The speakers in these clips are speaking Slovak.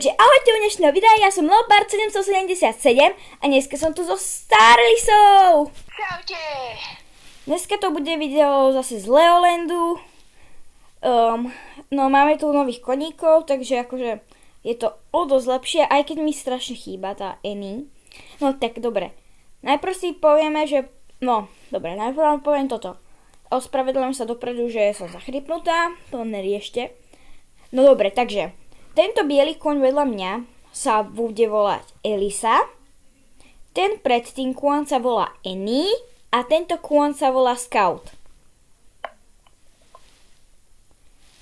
Takže ahojte u dnešného videa, ja som Leopard 777 a dneska som tu so Starlisou. Čaute. Dneska to bude video zase z Leolandu. No máme tu nových koníkov, takže akože je to o dosť lepšie, aj keď mi strašne chýba tá Annie. No tak dobre, najprv si povieme, že... No, dobre, najprv vám poviem toto. Ospravedlňujem sa dopredu, že som zachrypnutá, to neriešte. No dobre, takže... Tento biely kôň vedľa mňa sa bude volať Elisa, ten predtým kôň sa volá Annie a tento kôň sa volá Scout.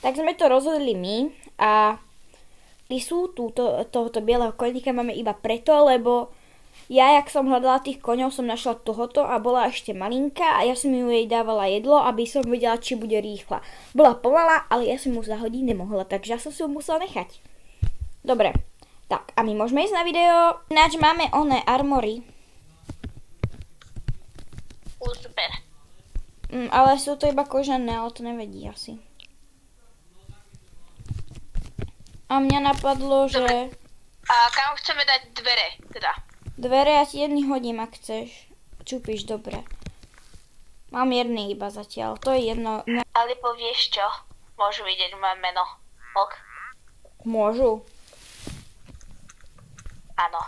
Tak sme to rozhodli my a Lisu, tohoto bieleho koníka máme iba preto, lebo ja, jak som hľadala tých koňov, som našla tohoto a bola ešte malinká a ja som ju jej dávala jedlo, aby som vedela, či bude rýchla. Bola pomalá, ale ja som mu zahodiť nemohla, takže ja som si ju musela nechať. Dobre, tak a my môžeme ísť na video. Ináč máme oné armory. Super. Ale sú to iba kožené, ale to nevedí asi. A mňa napadlo, že... A kam chceme dať dvere, teda? Dvere ja ti jedný hodím, ak chceš. Čupíš, dobre. Mám jedný iba zatiaľ, to je jedno. Ale povieš čo? Môžu vidieť moje meno. Ok? Môžu. Áno.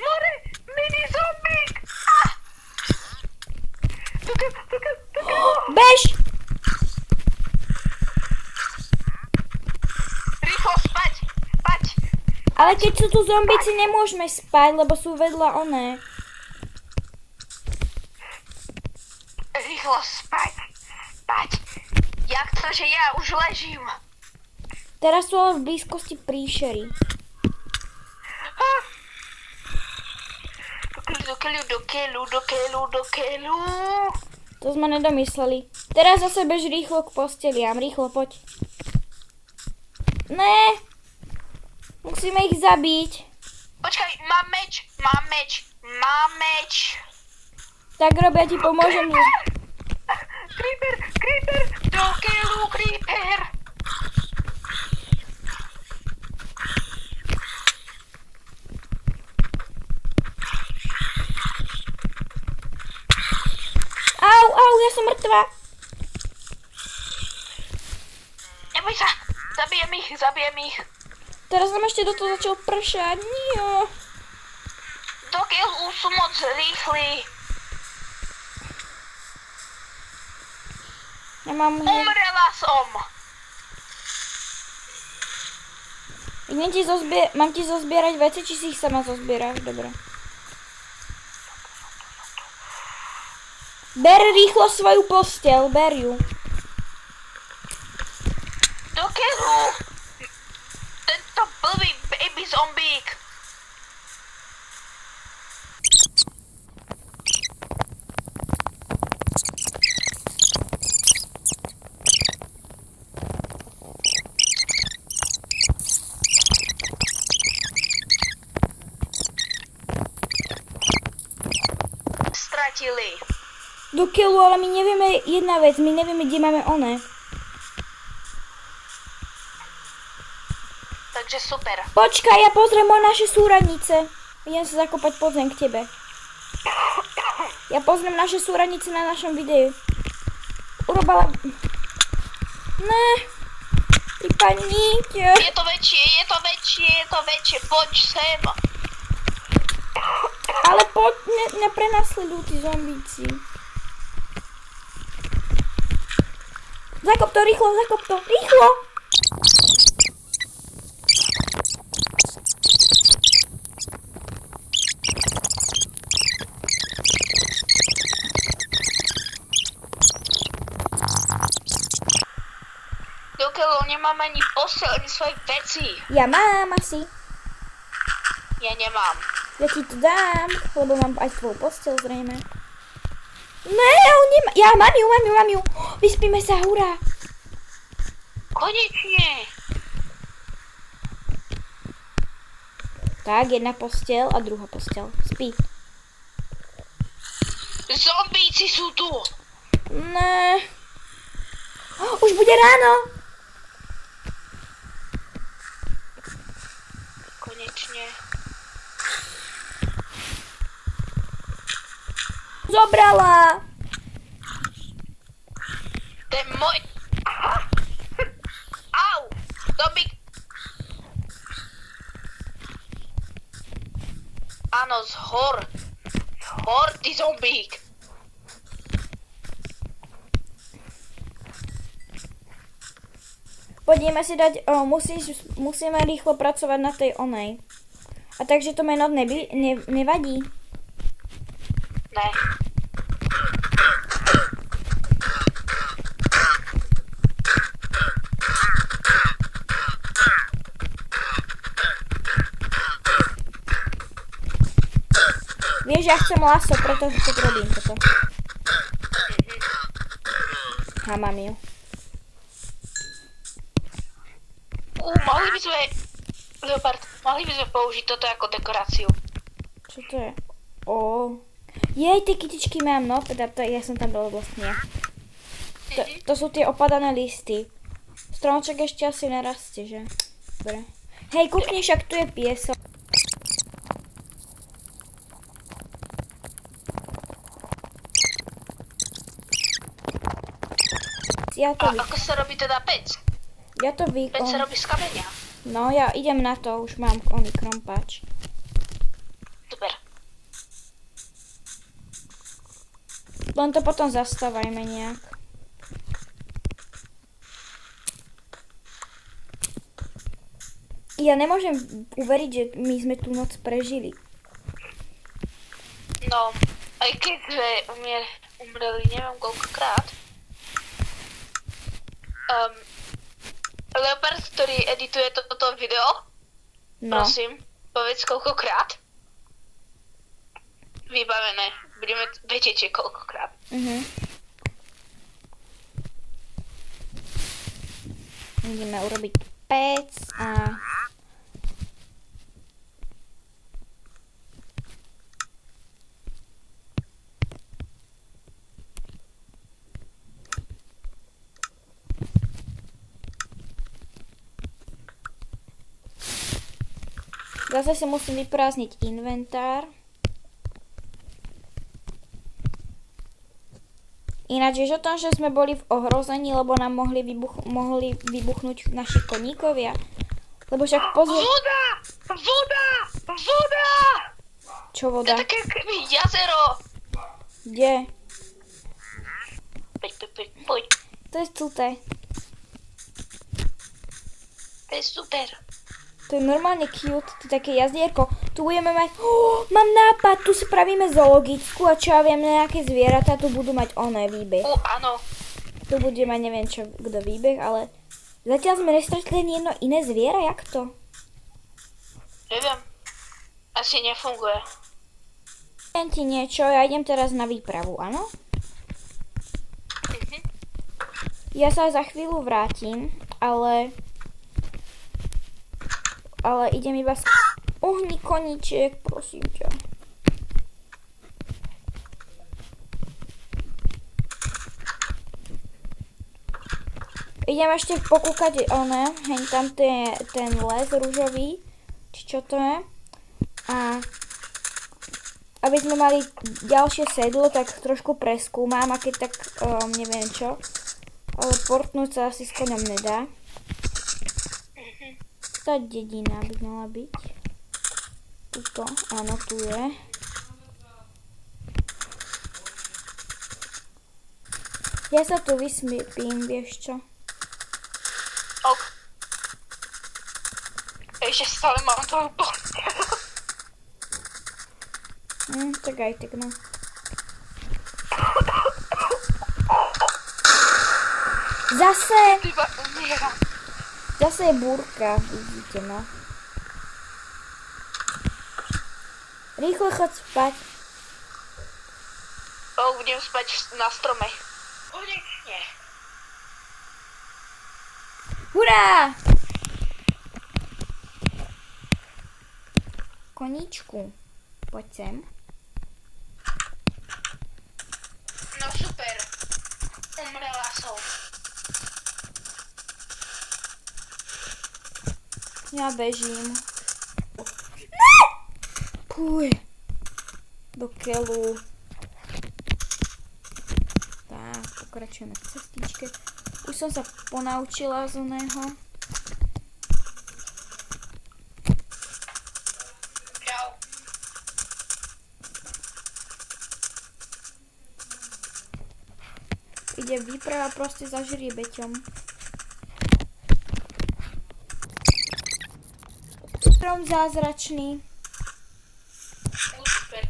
More, mini zombík! Bež! Rýchlo spať! Spať! Ale keď sú tu zombíci, nemôžeme spať, lebo sú vedľa oné. Rýchlo spať! Spať! Jak to, že ja už ležím? Teraz sú ale v blízkosti príšery. Do keľu. To sme nedomysleli. Teraz zase bež rýchlo k posteliam. Rýchlo, poď. Ne. Musíme ich zabiť. Počkaj, mám meč. Tak rob, ja ti pomôžem. Creeper, do keľu, creeper. Au, ja som mŕtva. Neboj sa, zabijem ich. Teraz nám ešte do toho začal pršať. Nie. Do keľu sú moc rýchli. Umrela som. Mám ti zozbierať veci, či si ich sama zozbieraš? Dobre. Ber rýchlo svoju posteľ, ber ju. Do keľu. Tento blbý baby zombík. Stratili. Do keľu, ale my nevieme jedna vec, my nevieme, kde máme oné. Takže super. Počkaj, ja pozriem o naše súradnice. Idem sa zakopať pod zem k tebe. Ja pozriem naše súradnice na našom videu. Urobala... Ne. Vypadnite. Je to väčšie, poď sem. Ale poď, neprenasledujú tí zombíci. Zakop to, rýchlo. Dokiaľ nemám ani posteľ, ani svoje veci. Ja mám asi. Ja nemám. Ja ti to dám, lebo mám aj tvoju posteľ zrejme. Ne, on nemá. Ja mám ju. Vyspíme sa, hurá. Konečne. Tak, jedna posteľ a druhá posteľ. Spí. Zombíci sú tu. Ne. Už bude ráno. Konečne. Zobrala. To je môj... Au! Zombík! Áno, zhor. Zhor, ty zombík. Poďme si dať, musíme rýchlo pracovať na tej onej. A takže to meno nevadí. Ne. Vieš, ja chcem laso, preto to robím toto. A mám ju. Mohli by sme... Leopard, mohli by sme použiť toto ako dekoráciu. Čo to je? Jej, tie kytičky mám, no, teda ja som tam dala vlastne. To sú tie opadané listy. Stromček ešte asi narastie, že? Dobre. Hej, kúkni, však tu je piesok. A ako sa robí teda pec? Pec sa robí z kameňa. No, ja idem na to, už mám oný krompáč. Super. Len to potom zastávajme nejak. Ja nemôžem uveriť, že my sme tú noc prežili. No, aj keď sme umreli neviem koľkokrát. Leopard, ktorý edituje toto video, No. prosím, povedz koľkokrát. Vybavené. Viete, koľkokrát. Ideme urobiť pec a... Zase si musím vyprázdniť inventár. Ináč, vieš o tom, že sme boli v ohrození, lebo nám mohli vybuchnúť naši koníkovia? Lebo však pozor... Voda! Voda! Voda! Čo To voda? je také jazero. Kde? Poď. To je cuté. To je super. To je normálne cute, to je také jazdierko. Tu budeme mať... mám nápad, tu spravíme zoologickú a čo ja viem, nejaké zvieratá tu budú mať výbeh. Áno. Tu bude mať neviem čo, kto výbeh, ale... Zatiaľ sme nestretli ani jedno iné zviera, jak to? Neviem. Asi nefunguje. Poviem ti niečo, ja idem teraz na výpravu, áno? Ja sa za chvíľu vrátim, ale idem iba uhni koníček, prosím ťa. Idem ešte pokúkať hen tam ten les rúžový, či čo to je. A aby sme mali ďalšie sedlo, tak trošku preskúmam, a keď tak neviem čo. Ale portnúť sa asi s koňom nedá. Tá dedina by mala byť. Tuto, áno, tu je. Ja sa tu vysmipím, vieš čo? Ok. Ešte stále mám tvoju posteľ. Tak aj tak, no. Zase! Iba umieram. Zase je búrka, vidíte, no. Rýchlo choď spať. Budem spať na strome. Konečne. Hurá! Koníčku, poď sem. No super. Umrela som. Ja bežím. Ne! Puj. Do keľu. Tak, pokračujeme v cestičke. Už som sa ponaučila z oného. Čau. Ide výprava proste za žriebeťom. Strom zázračný. Super.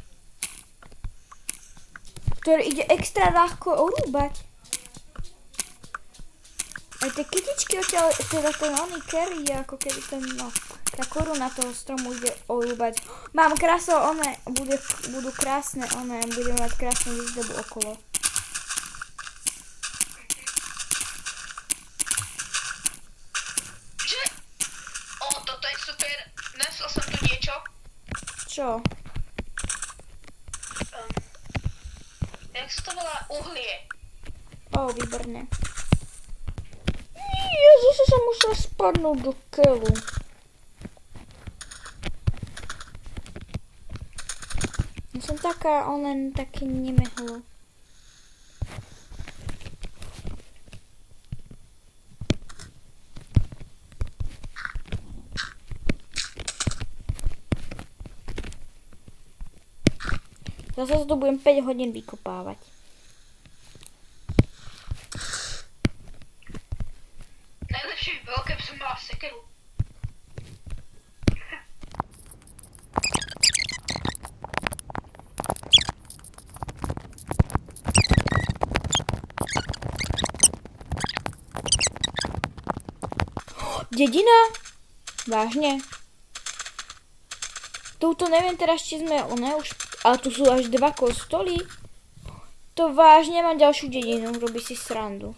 Ktorý ide extra ľahko orúbať. Aj tie kytičky odtiaľ, teda ten oný carry je ako keby ten, no, tá koruna toho stromu ide orúbať. Mám krásne, budú krásne, budeme mať krásnu výzdobu okolo. Že? O, toto je super. Nesol som tu niečo. Čo? Jak sa to volá? Uhlie. O, výborne. Ja zase som musela spadnúť do keľu. Ja som taká, len taký nemehlo. Zase sa to budem 5 hodín vykopávať. Najlepšie by bolo, keby som mala sekeru. Dedina? Vážne? Touto neviem teraz, či sme už... Ale tu sú až 2 kostoly. To vážne mám ďalšiu dedinu, robí si srandu.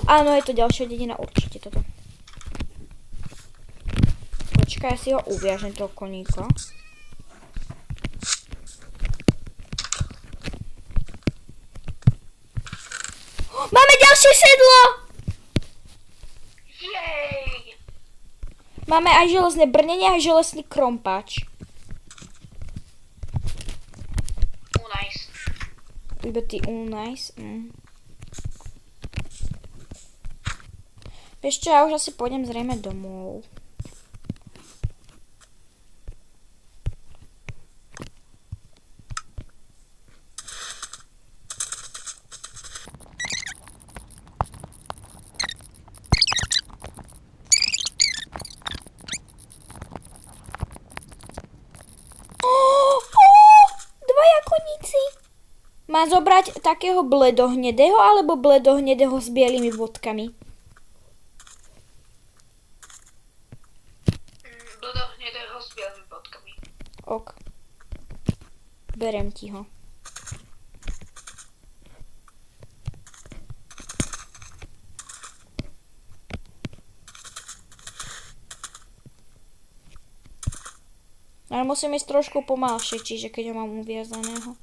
Áno, je to ďalšia dedina, určite toto. Počkaj, ja si ho uviažem, toho koníka. Máme ďalšie sedlo! Jej! Máme aj železné brnenie, aj železný krompáč. Nice. Iba ty nice. Vieš čo, ja už asi pôjdem zrejme domov. Dvaja koníci. Má zobrať takého bledohnedého alebo bledohnedého s bielými bodkami? Bledohnedého s bielými bodkami. Ok. Berem ti ho. Ale musím ísť trošku pomalšie, čiže keď ho mám uviazaného.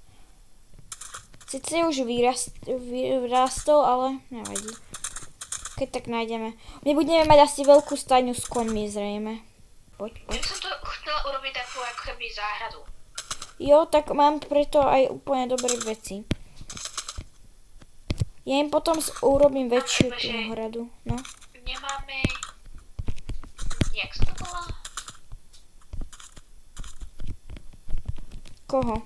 Sice už vyrastol, ale nevadí. Keď tak nájdeme. My budeme mať asi veľkú stajňu s koňmi zrejme. Poď. Ja som to chcela urobiť takú ako keby záhradu. Jo, tak mám preto aj úplne dobré veci. Ja im potom urobím väčšiu tú hradu. No. Nemáme... Jak sa to volá? Koho?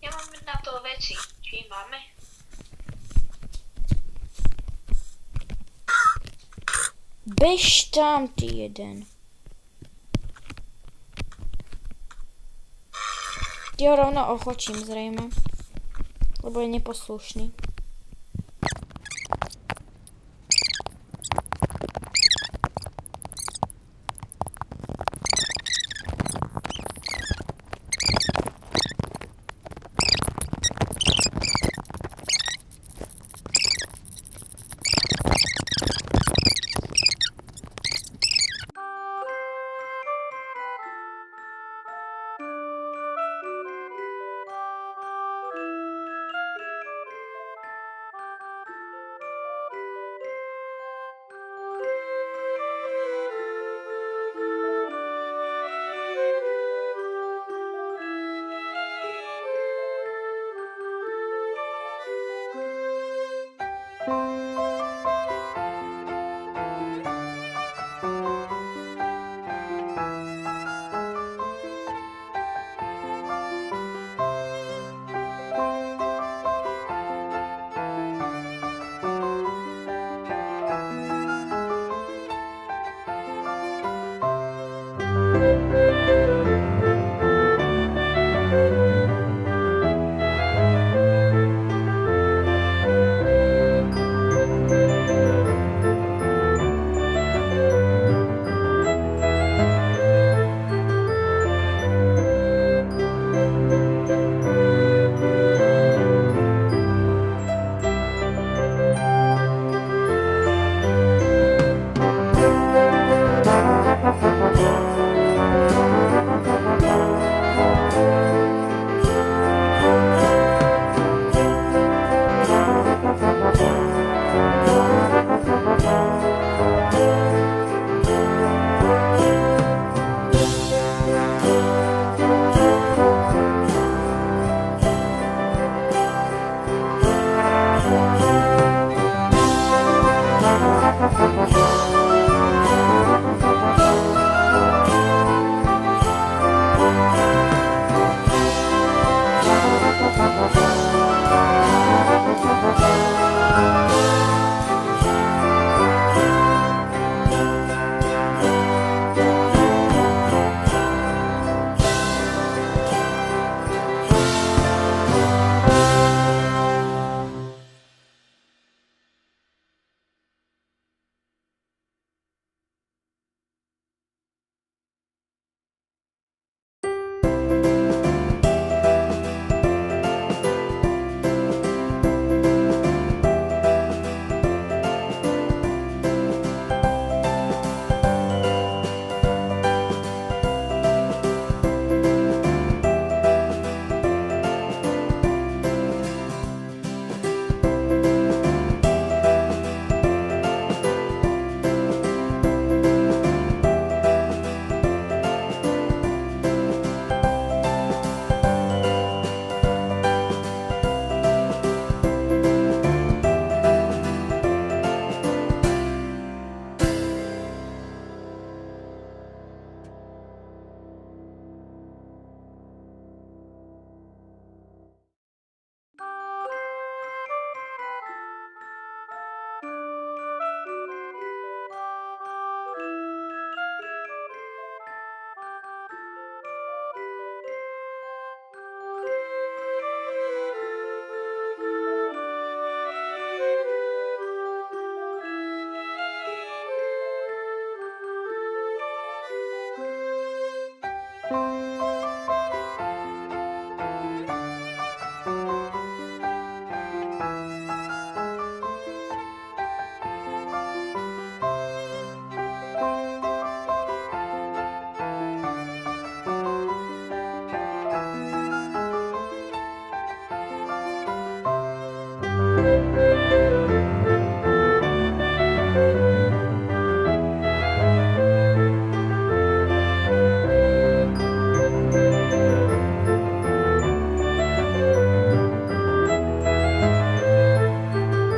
Nemáme na to veci. Či máme? Bež tam, ty jeden. Ty ho rovno ochočím zrejme. Lebo je neposlušný.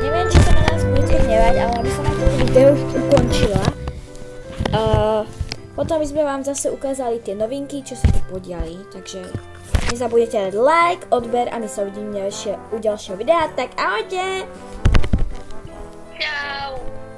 Neviem, či sa na nás budete hnevať, ale aby som aj toto video už ukončila. Potom by sme vám zase ukázali tie novinky, čo sa tu podiali. Takže nezabudete dať like, odber a my sa uvidíme u ďalšieho videa. Tak ahojte! Čau.